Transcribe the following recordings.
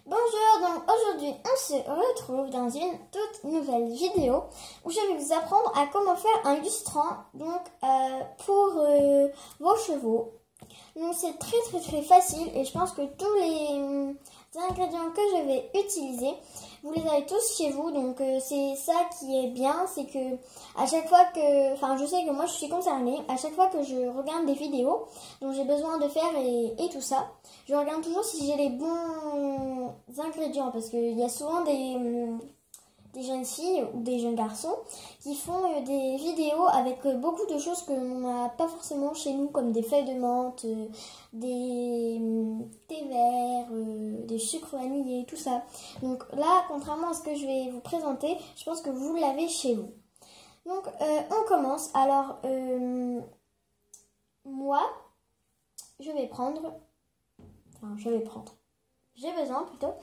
Bonjour, donc aujourd'hui on se retrouve dans une toute nouvelle vidéo où je vais vous apprendre à comment faire un lustrant pour vos chevaux. Donc c'est très facile et je pense que tous les ingrédients que je vais utiliser, vous les avez tous chez vous. Donc c'est ça qui est bien, c'est que à chaque fois que, je sais que moi je suis concernée, à chaque fois que je regarde des vidéos dont j'ai besoin de faire et tout ça, je regarde toujours si j'ai les bons ingrédients parce qu'il y a souvent des jeunes filles ou des jeunes garçons qui font des vidéos avec beaucoup de choses que l'on n'a pas forcément chez nous, comme des feuilles de menthe, des thés verts, des sucres vanillés, tout ça. Donc là, contrairement à ce que je vais vous présenter, je pense que vous l'avez chez vous. Donc on commence. Alors moi, j'ai besoin plutôt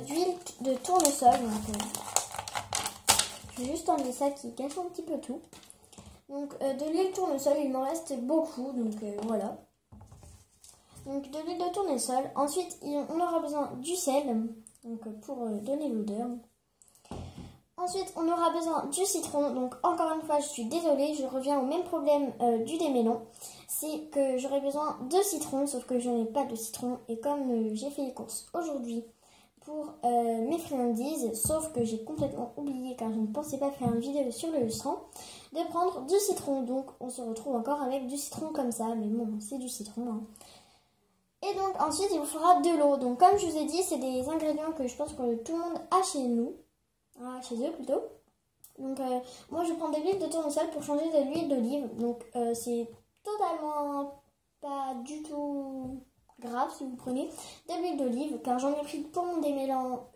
d'huile de tournesol. Je vais juste enlever ça qui cache un petit peu tout. Donc de l'huile de tournesol, il m'en reste beaucoup, voilà. Donc de l'huile de tournesol. Ensuite, on aura besoin du sel, pour donner l'odeur. Ensuite, on aura besoin du citron. Donc encore une fois, je suis désolée, je reviens au même problème du démêlant. C'est que j'aurai besoin de citron, sauf que je n'ai pas de citron. Et comme j'ai fait les courses aujourd'hui pour mes friandises, sauf que j'ai complètement oublié, car je ne pensais pas faire une vidéo sur le lustrant, de prendre du citron. Donc on se retrouve encore avec du citron comme ça, mais bon, c'est du citron, hein. Et donc ensuite, il vous faudra de l'eau. Donc comme je vous ai dit, c'est des ingrédients que je pense que tout le monde a chez nous. Chez eux plutôt. Donc moi je prends de l'huile de tournesol pour changer de l'huile d'olive. Donc c'est totalement pas du tout grave si vous prenez de l'huile d'olive, car j'en ai pris pour mon démêlant.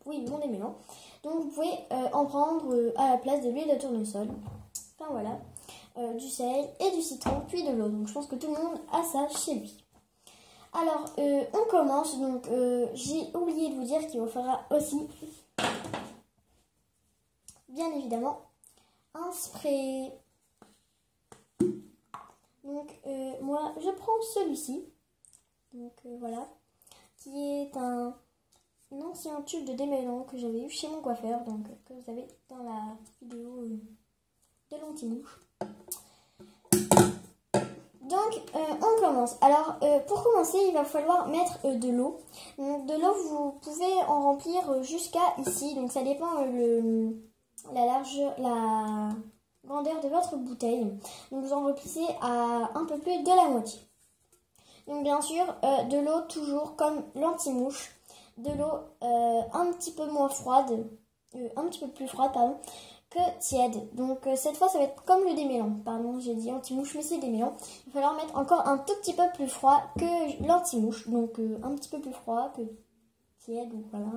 Mon démêlant. Donc vous pouvez en prendre à la place de l'huile de tournesol. Enfin voilà. Du sel et du citron, puis de l'eau. Donc je pense que tout le monde a ça chez lui. Alors on commence. Donc j'ai oublié de vous dire qu'il vous faudra aussi, bien évidemment, un spray. Donc moi je prends celui-ci, voilà, qui est un ancien tube de démêlant que j'avais eu chez mon coiffeur, que vous avez dans la vidéo de l'anti-mouche. Donc on commence. Alors pour commencer, il va falloir mettre de l'eau. Donc de l'eau, vous pouvez en remplir jusqu'à ici, donc ça dépend la grandeur de votre bouteille. Donc vous en remplissez à un peu plus de la moitié. Donc bien sûr, de l'eau toujours comme l'anti-mouche, de l'eau un petit peu moins froide, un petit peu plus froide pardon, que tiède. Donc cette fois ça va être comme le démêlant. Pardon, j'ai dit anti-mouche mais c'est démêlant. Il va falloir mettre encore un tout petit peu plus froid que l'anti-mouche. Donc un petit peu plus froid que tiède, ou voilà.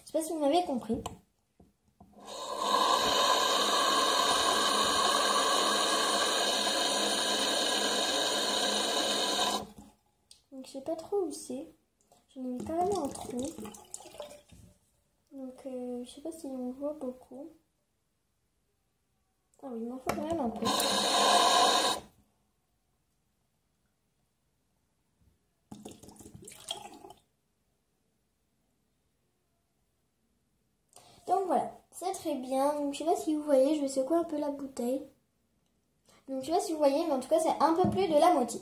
Je sais pas si vous m'avez compris. Donc je sais pas trop où c'est. J'en ai mis quand même un trou. Donc je sais pas si on voit beaucoup. Ah oui, il m'en faut quand même un peu. Donc voilà, c'est très bien. Donc je sais pas si vous voyez, je vais secouer un peu la bouteille. Donc je sais pas si vous voyez, mais en tout cas c'est un peu plus de la moitié.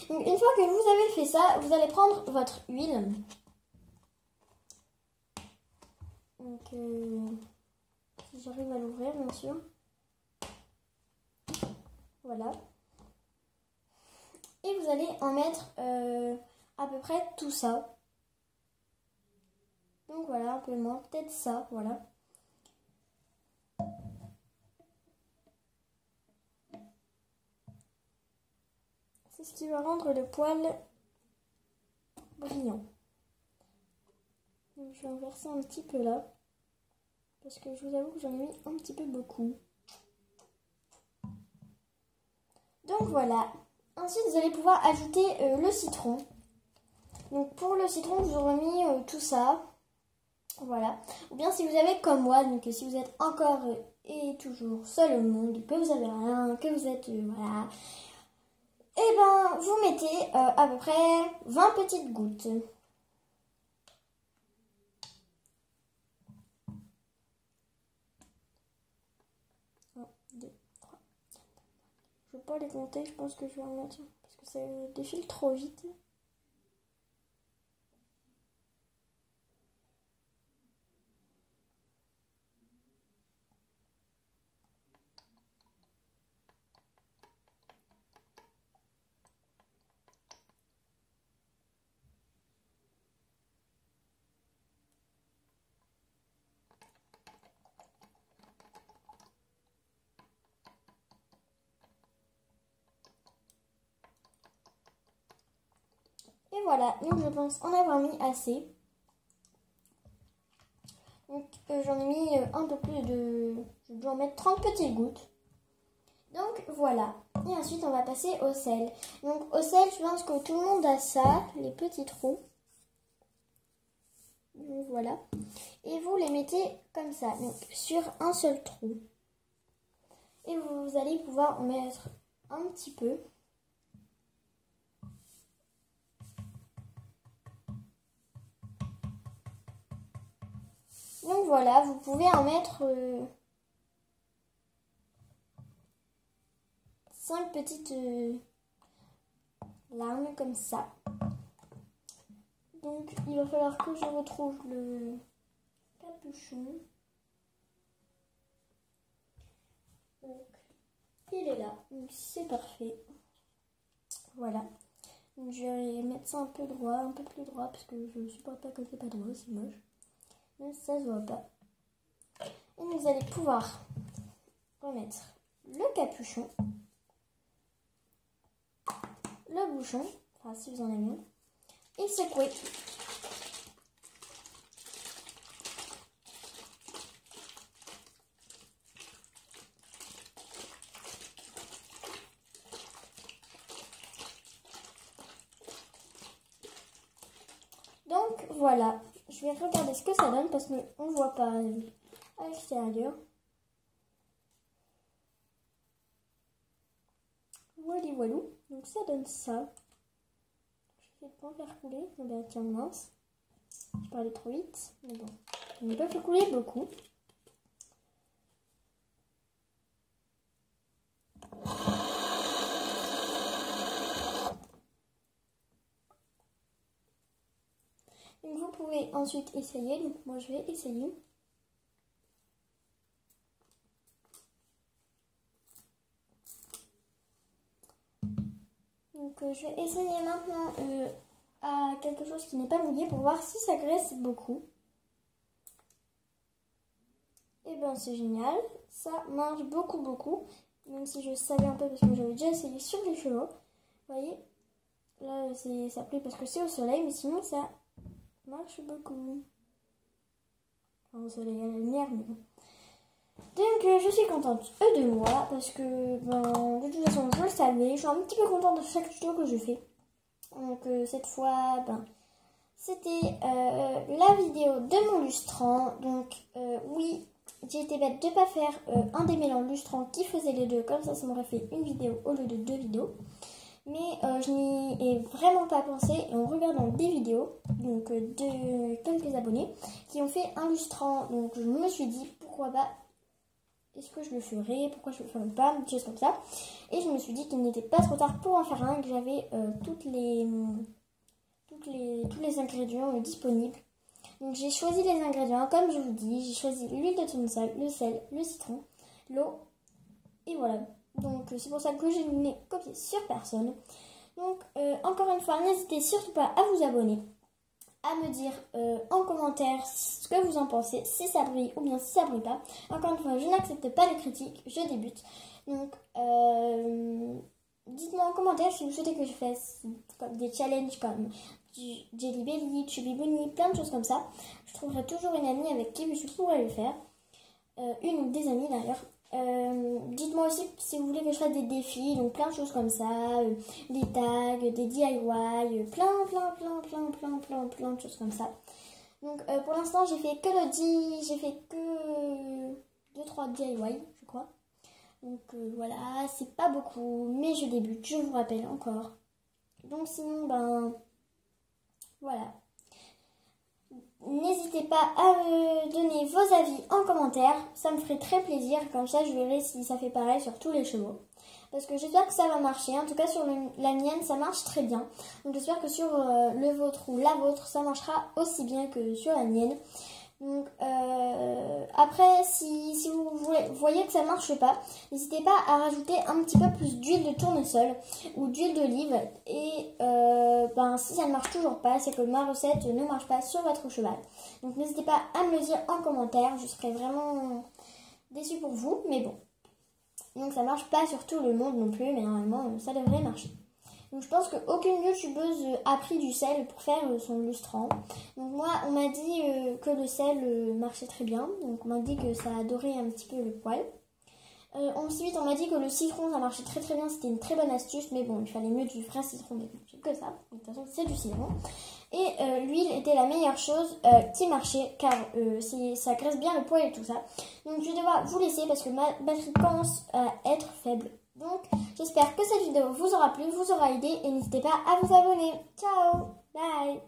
Donc une fois que vous avez fait ça, vous allez prendre votre huile. Donc si j'arrive à l'ouvrir bien sûr. Voilà. Et vous allez en mettre à peu près tout ça. Donc voilà, un peu moins, peut-être ça, voilà. C'est ce qui va rendre le poil brillant. Donc je vais en verser un petit peu là. Parce que je vous avoue que j'en ai mis un petit peu beaucoup. Donc voilà. Ensuite vous allez pouvoir ajouter le citron. Donc pour le citron, je vous aurais mis tout ça. Voilà. Ou bien si vous avez comme moi, donc si vous êtes encore et toujours seul au monde, que vous avez rien, que vous êtes voilà. Et ben vous mettez à peu près 20 petites gouttes. pas les compter, je pense que je vais en mettre parce que ça défile trop vite. Et voilà, donc je pense en avoir mis assez. Donc j'en ai mis un peu plus de... Je dois en mettre 30 petites gouttes. Donc voilà. Et ensuite on va passer au sel. Donc au sel, je pense que tout le monde a ça, les petits trous. Donc voilà. Et vous les mettez comme ça, donc sur un seul trou. Et vous allez pouvoir en mettre un petit peu. Donc voilà, vous pouvez en mettre 5 petites larmes comme ça. Donc il va falloir que je retrouve le capuchon. Donc il est là, donc c'est parfait. Voilà. Donc je vais mettre ça un peu droit, un peu plus droit parce que je ne supporte pas que c'est pas droit, c'est moche. Mais ça se voit pas. Et vous allez pouvoir remettre le capuchon, le bouchon, enfin si vous en avez un, et secouer. Donc voilà, je vais regarder ce que ça donne parce qu'on ne voit pas à l'extérieur. Voilà, voilà. Donc ça donne ça. Je vais pas en faire couler. Oh ben, tiens, mince. Je parlais trop vite. Mais bon, je n'ai pas fait couler beaucoup. Donc vous pouvez ensuite essayer. Donc moi je vais essayer. Donc je vais essayer maintenant à quelque chose qui n'est pas mouillé pour voir si ça graisse beaucoup. Et bien c'est génial, ça marche beaucoup, même si je savais un peu parce que j'avais déjà essayé sur les cheveux. Vous voyez, là ça plaît parce que c'est au soleil, mais sinon ça marche beaucoup. Enfin au soleil à la lumière, mais bon. Donc je suis contente de moi parce que ben, de toute façon je le savais, je suis un petit peu contente de chaque tuto que je fais. Donc cette fois, ben, c'était la vidéo de mon lustrant. Donc oui, j'ai été bête de ne pas faire un démêlant lustrant qui faisait les deux. Comme ça m'aurait fait une vidéo au lieu de 2 vidéos. Mais je n'y ai vraiment pas pensé. Et en regardant des vidéos donc, de quelques abonnés qui ont fait un lustrant. Donc je me suis dit pourquoi pas. Est-ce que je le ferais? Pourquoi je le ferais pas? Des choses comme ça. Et je me suis dit qu'il n'était pas trop tard pour en faire un. Que j'avais tous les ingrédients disponibles. Donc j'ai choisi les ingrédients comme je vous dis. J'ai choisi l'huile de tournesol, le sel, le citron, l'eau. Et voilà. Donc c'est pour ça que je n'ai copié sur personne. Donc encore une fois, n'hésitez surtout pas à vous abonner. À me dire en commentaire ce que vous en pensez, si ça brille ou bien si ça brille pas. Encore une fois, je n'accepte pas les critiques, je débute. Donc, dites-moi en commentaire si vous souhaitez que je fasse comme des challenges comme du Jelly Belly, Chubby Bunny, plein de choses comme ça. Je trouverai toujours une amie avec qui je pourrais le faire. Une ou des amies d'ailleurs. Dites-moi aussi si vous voulez que je fasse des défis, donc plein de choses comme ça, des tags, des DIY, plein de choses comme ça. Donc pour l'instant j'ai fait que 2-3 DIY je crois. Donc voilà, c'est pas beaucoup, mais je débute, je vous rappelle encore. Donc sinon ben voilà. N'hésitez pas à me donner vos avis en commentaire, ça me ferait très plaisir, comme ça je verrai si ça fait pareil sur tous les chevaux. parce que j'espère que ça va marcher. En tout cas sur la mienne ça marche très bien. Donc j'espère que sur le vôtre ou la vôtre ça marchera aussi bien que sur la mienne. Donc après si vous voyez que ça ne marche pas, n'hésitez pas à rajouter un petit peu plus d'huile de tournesol ou d'huile d'olive. Et si ça ne marche toujours pas, c'est que ma recette ne marche pas sur votre cheval. Donc n'hésitez pas à me le dire en commentaire, je serais vraiment déçue pour vous, mais bon. Donc ça marche pas sur tout le monde non plus, mais normalement ça devrait marcher. Donc je pense qu'aucune youtubeuse a pris du sel pour faire son lustrant. Donc moi on m'a dit que le sel marchait très bien. Donc on m'a dit que ça adorait un petit peu le poil. Ensuite on m'a dit que le citron ça marchait très bien, c'était une très bonne astuce. Mais bon il fallait mieux du vrai citron, mais bon c'est que ça. De toute façon c'est du citron. Et l'huile était la meilleure chose qui marchait car ça graisse bien le poil et tout ça. Donc je vais devoir vous laisser parce que ma batterie commence à être faible. Donc j'espère que cette vidéo vous aura plu, vous aura aidé et n'hésitez pas à vous abonner. Ciao, bye.